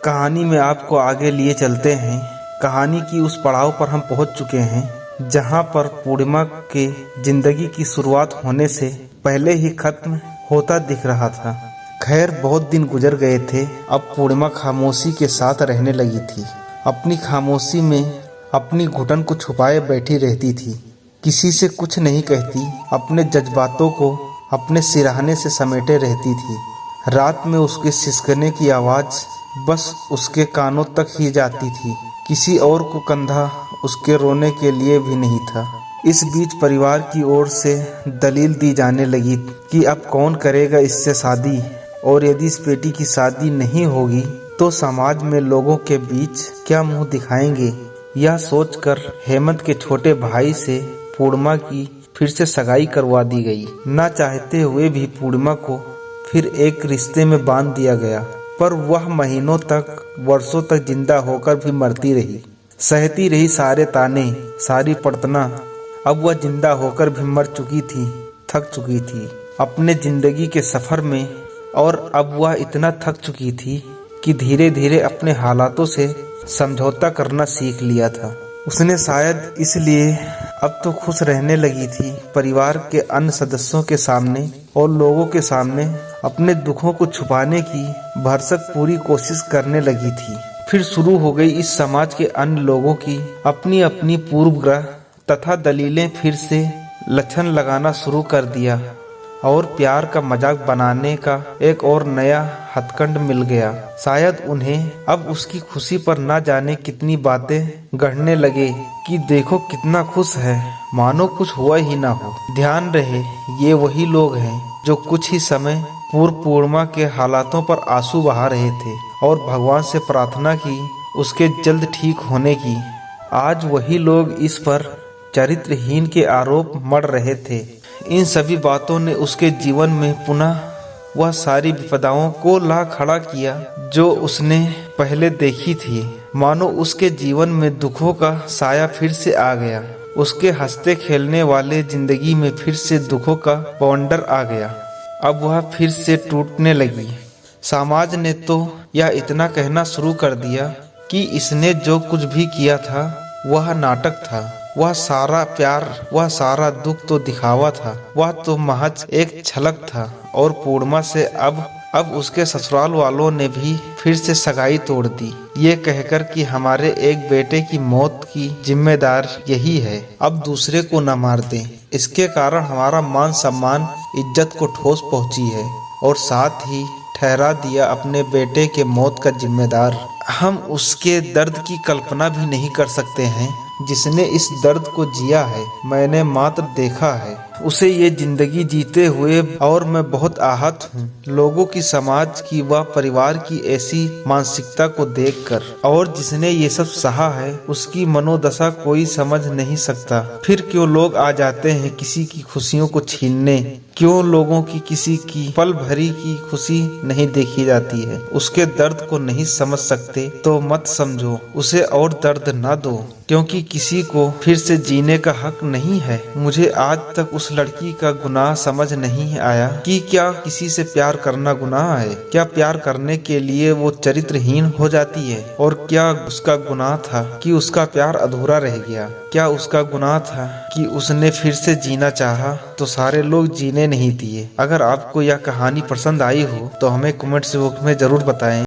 कहानी में आपको आगे लिए चलते हैं। कहानी की उस पड़ाव पर हम पहुंच चुके हैं जहां पर पूर्णिमा के जिंदगी की शुरुआत होने से पहले ही खत्म होता दिख रहा था। खैर बहुत दिन गुजर गए थे। अब पूर्णिमा खामोशी के साथ रहने लगी थी। अपनी खामोशी में अपनी घुटन को छुपाए बैठी रहती थी। किसी से कुछ नहीं कहती, अपने जज्बातों को अपने सिरहाने से समेटे रहती थी। रात में उसके सिसकने की आवाज़ बस उसके कानों तक ही जाती थी। किसी और को कंधा उसके रोने के लिए भी नहीं था। इस बीच परिवार की ओर से दलील दी जाने लगी कि अब कौन करेगा इससे शादी, और यदि इस बेटी की शादी नहीं होगी तो समाज में लोगों के बीच क्या मुंह दिखाएंगे। यह सोचकर हेमंत के छोटे भाई से पूर्णिमा की फिर से सगाई करवा दी गई। ना चाहते हुए भी पूर्णिमा को फिर एक रिश्ते में बांध दिया गया, पर वह महीनों तक वर्षों तक जिंदा होकर भी मरती रही, सहती रही सारे ताने, सारी पड़तना। अब वह जिंदा होकर भी मर चुकी थी, थक चुकी थी अपने जिंदगी के सफर में। और अब वह इतना थक चुकी थी कि धीरे धीरे अपने हालातों से समझौता करना सीख लिया था। उसने शायद इसलिए अब तो खुश रहने लगी थी। परिवार के अन्य सदस्यों के सामने और लोगों के सामने अपने दुखों को छुपाने की भरसक पूरी कोशिश करने लगी थी। फिर शुरू हो गई इस समाज के अन्य लोगों की अपनी अपनी पूर्वग्रह तथा दलीलें। फिर से लक्षण लगाना शुरू कर दिया और प्यार का मजाक बनाने का एक और नया हथकंड मिल गया। शायद उन्हें अब उसकी खुशी पर ना जाने कितनी बातें गढ़ने लगे कि देखो कितना खुश है, मानो कुछ हुआ ही ना हो। ध्यान रहे ये वही लोग हैं जो कुछ ही समय पूर्व पूर्णिमा के हालातों पर आंसू बहा रहे थे और भगवान से प्रार्थना की उसके जल्द ठीक होने की। आज वही लोग इस पर चरित्रहीन के आरोप मढ़ रहे थे। इन सभी बातों ने उसके जीवन में पुनः वह सारी विपदाओं को ला खड़ा किया जो उसने पहले देखी थी। मानो उसके जीवन में दुखों का साया फिर से आ गया। उसके हंसते खेलने वाले जिंदगी में फिर से दुखों का बवंडर आ गया। अब वह फिर से टूटने लगी। समाज ने तो यह इतना कहना शुरू कर दिया कि इसने जो कुछ भी किया था वह नाटक था। वह सारा प्यार, वह सारा दुख तो दिखावा था, वह तो महज एक छलक था। और पूर्णिमा से अब उसके ससुराल वालों ने भी फिर से सगाई तोड़ दी, ये कहकर कि हमारे एक बेटे की मौत की जिम्मेदार यही है, अब दूसरे को न मार दें। इसके कारण हमारा मान सम्मान, इज्जत को ठोस पहुंची है और साथ ही ठहरा दिया अपने बेटे के मौत का जिम्मेदार। हम उसके दर्द की कल्पना भी नहीं कर सकते हैं जिसने इस दर्द को जिया है। मैंने मात्र देखा है उसे ये जिंदगी जीते हुए, और मैं बहुत आहत हूँ लोगों की, समाज की व परिवार की ऐसी मानसिकता को देखकर। और जिसने ये सब सहा है उसकी मनोदशा कोई समझ नहीं सकता। फिर क्यों लोग आ जाते हैं किसी की खुशियों को छीनने? क्यों लोगों की किसी की पल भरी की खुशी नहीं देखी जाती है? उसके दर्द को नहीं समझ सकते तो मत समझो, उसे और दर्द ना दो, क्योंकि किसी को फिर से जीने का हक नहीं है। मुझे आज तक उस लड़की का गुनाह समझ नहीं आया कि क्या किसी से प्यार करना गुनाह है? क्या प्यार करने के लिए वो चरित्रहीन हो जाती है? और क्या उसका गुनाह था कि उसका प्यार अधूरा रह गया? क्या उसका गुनाह था कि उसने फिर से जीना चाहा तो सारे लोग जीने नहीं दिए? अगर आपको यह कहानी पसंद आई हो तो हमें कमेंट्स बॉक्स में जरूर बताएं।